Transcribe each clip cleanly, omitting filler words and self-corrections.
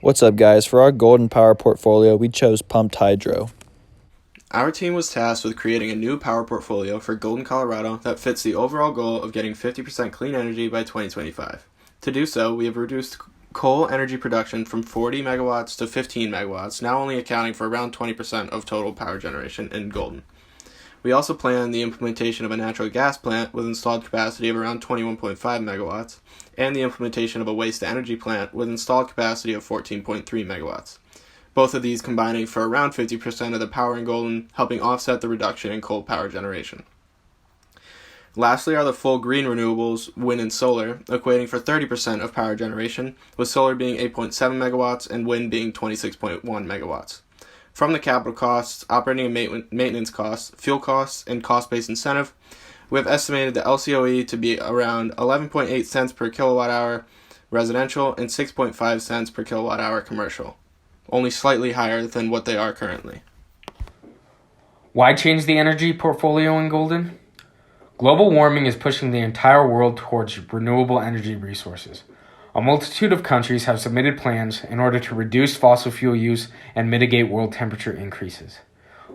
What's up, guys? For our golden power portfolio, we chose pumped hydro. Our team was tasked with creating a new power portfolio for Golden, Colorado that fits the overall goal of getting 50% clean energy by 2025. To do so, we have reduced coal energy production from 40 megawatts to 15 megawatts, now only accounting for around 20% of total power generation in Golden. We also plan the implementation of a natural gas plant with installed capacity of around 21.5 megawatts, and the implementation of a waste-to-energy plant with installed capacity of 14.3 megawatts. Both of these combining for around 50% of the power in Golden, helping offset the reduction in coal power generation. Lastly are the full green renewables, wind and solar, equating for 30% of power generation, with solar being 8.7 megawatts and wind being 26.1 megawatts. From the capital costs, operating and maintenance costs, fuel costs, and cost-based incentive, we have estimated the LCOE to be around 11.8 cents per kilowatt hour residential and 6.5 cents per kilowatt hour commercial, only slightly higher than what they are currently. Why change the energy portfolio in Golden? Global warming is pushing the entire world towards renewable energy resources. A multitude of countries have submitted plans in order to reduce fossil fuel use and mitigate world temperature increases.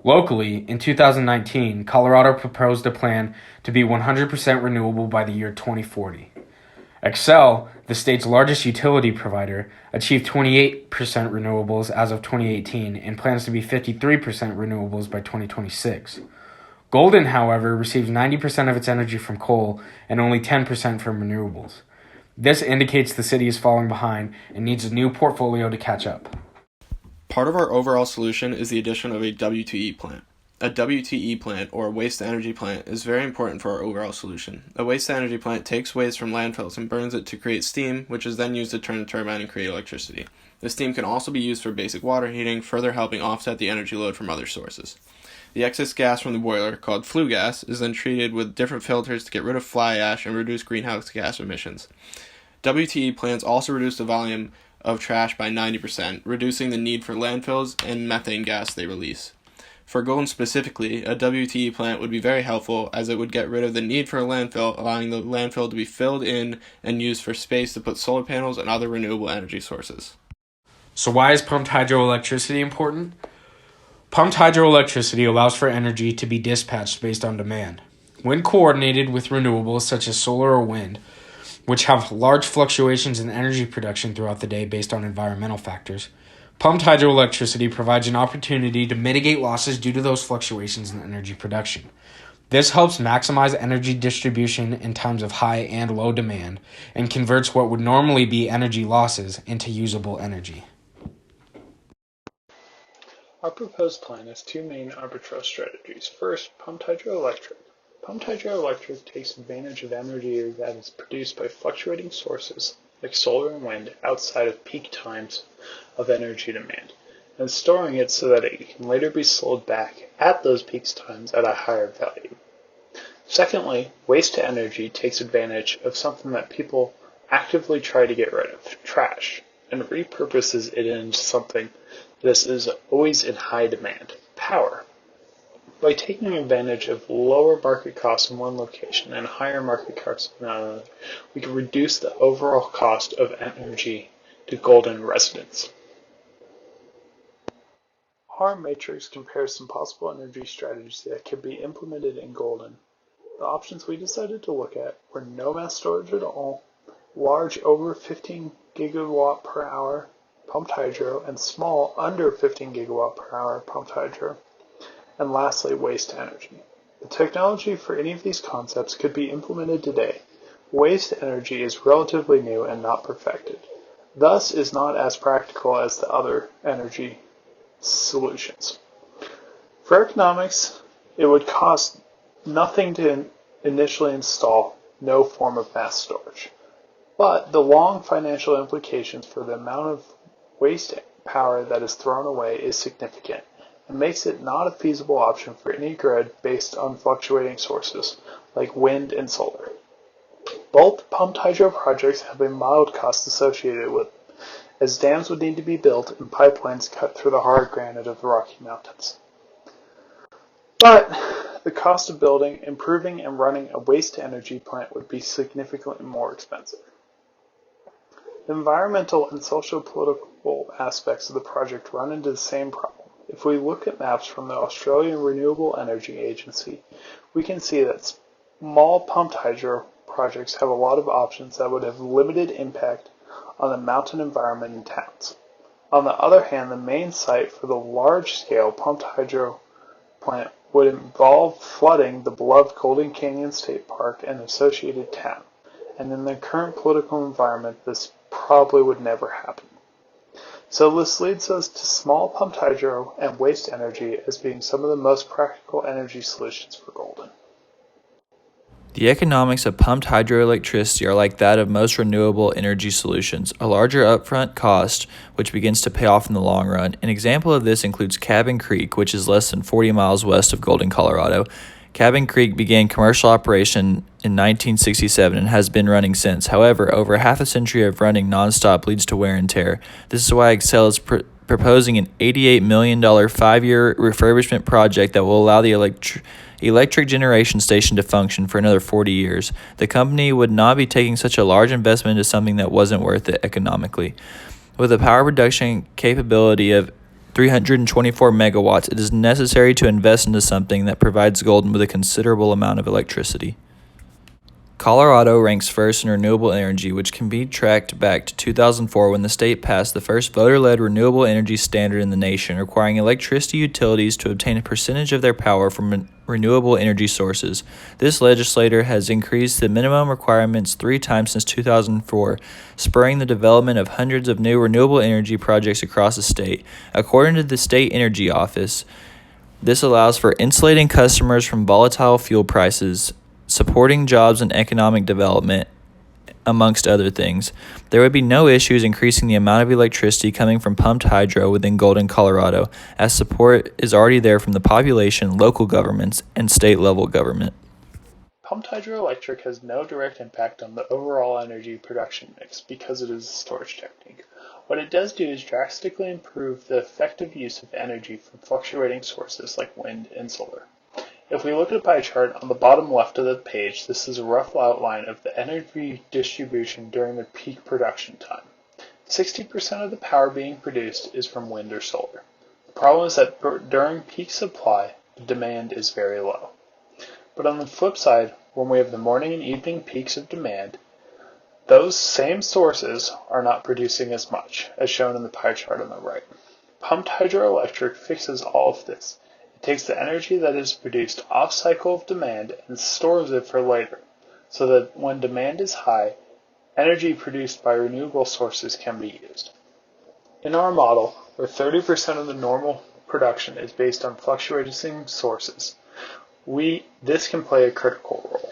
Locally, in 2019, Colorado proposed a plan to be 100% renewable by the year 2040. Xcel, the state's largest utility provider, achieved 28% renewables as of 2018 and plans to be 53% renewables by 2026. Golden, however, receives 90% of its energy from coal and only 10% from renewables. This indicates the city is falling behind and needs a new portfolio to catch up. Part of our overall solution is the addition of a WTE plant. A WTE plant, or waste-to-energy plant, is very important for our overall solution. A waste-to-energy plant takes waste from landfills and burns it to create steam, which is then used to turn the turbine and create electricity. The steam can also be used for basic water heating, further helping offset the energy load from other sources. The excess gas from the boiler, called flue gas, is then treated with different filters to get rid of fly ash and reduce greenhouse gas emissions. WTE plants also reduce the volume of trash by 90%, reducing the need for landfills and methane gas they release. For Golden specifically, a WTE plant would be very helpful as it would get rid of the need for a landfill, allowing the landfill to be filled in and used for space to put solar panels and other renewable energy sources. So why is pumped hydroelectricity important? Pumped hydroelectricity allows for energy to be dispatched based on demand. When coordinated with renewables such as solar or wind, which have large fluctuations in energy production throughout the day based on environmental factors, pumped hydroelectricity provides an opportunity to mitigate losses due to those fluctuations in energy production. This helps maximize energy distribution in times of high and low demand and converts what would normally be energy losses into usable energy. Our proposed plan has two main arbitrage strategies. First, pumped hydroelectric. Pumped hydroelectric takes advantage of energy that is produced by fluctuating sources like solar and wind outside of peak times of energy demand, and storing it so that it can later be sold back at those peak times at a higher value. Secondly, waste to energy takes advantage of something that people actively try to get rid of, trash, and repurposes it into something that is always in high demand, power. By taking advantage of lower market costs in one location and higher market costs in another, we can reduce the overall cost of energy to Golden residents. Our matrix compares some possible energy strategies that can be implemented in Golden. The options we decided to look at were no mass storage at all, large over 15 gigawatt per hour pumped hydro, and small under 15 gigawatt per hour pumped hydro. And lastly, waste to energy. The technology for any of these concepts could be implemented today. Waste to energy is relatively new and not perfected, thus is not as practical as the other energy solutions. For economics, it would cost nothing to initially install no form of mass storage. But the long financial implications for the amount of waste power that is thrown away is significant and makes it not a feasible option for any grid based on fluctuating sources like wind and solar. Both pumped hydro projects have a mild cost associated with them, as dams would need to be built and pipelines cut through the hard granite of the Rocky Mountains. But the cost of building, improving, and running a waste-to-energy plant would be significantly more expensive. The environmental and social political aspects of the project run into the same problem. If we look at maps from the Australian Renewable Energy Agency, we can see that small pumped hydro projects have a lot of options that would have limited impact on the mountain environment in towns. On the other hand, the main site for the large-scale pumped hydro plant would involve flooding the beloved Golden Canyon State Park and associated town, and in the current political environment, this probably would never happen. So this leads us to small pumped hydro and waste energy as being some of the most practical energy solutions for Golden. The economics of pumped hydroelectricity are like that of most renewable energy solutions, a larger upfront cost, which begins to pay off in the long run. An example of this includes Cabin Creek, which is less than 40 miles west of Golden, Colorado. Cabin Creek began commercial operation in 1967 and has been running since. However, over half a century of running nonstop leads to wear and tear. This is why Xcel is proposing an $88 million 5-year refurbishment project that will allow the electric generation station to function for another 40 years. The company would not be taking such a large investment into something that wasn't worth it economically. With a power production capability of 324 megawatts, it is necessary to invest into something that provides Golden with a considerable amount of electricity. Colorado ranks first in renewable energy, which can be tracked back to 2004 when the state passed the first voter-led renewable energy standard in the nation, requiring electricity utilities to obtain a percentage of their power from renewable energy sources. This legislature has increased the minimum requirements 3 times since 2004, spurring the development of hundreds of new renewable energy projects across the state. According to the State Energy Office, this allows for insulating customers from volatile fuel prices, supporting jobs and economic development, amongst other things. There would be no issues increasing the amount of electricity coming from pumped hydro within Golden, Colorado, as support is already there from the population, local governments, and state-level government. Pumped hydroelectric has no direct impact on the overall energy production mix because it is a storage technique. What it does do is drastically improve the effective use of energy from fluctuating sources like wind and solar. If we look at a pie chart on the bottom left of the page, this is a rough outline of the energy distribution during the peak production time. 60% of the power being produced is from wind or solar. The problem is that during peak supply, the demand is very low. But on the flip side, when we have the morning and evening peaks of demand, those same sources are not producing as much, as shown in the pie chart on the right. Pumped hydroelectric fixes all of this. Takes the energy that is produced off cycle of demand and stores it for later, so that when demand is high, energy produced by renewable sources can be used. In our model, where 30% of the normal production is based on fluctuating sources, this can play a critical role.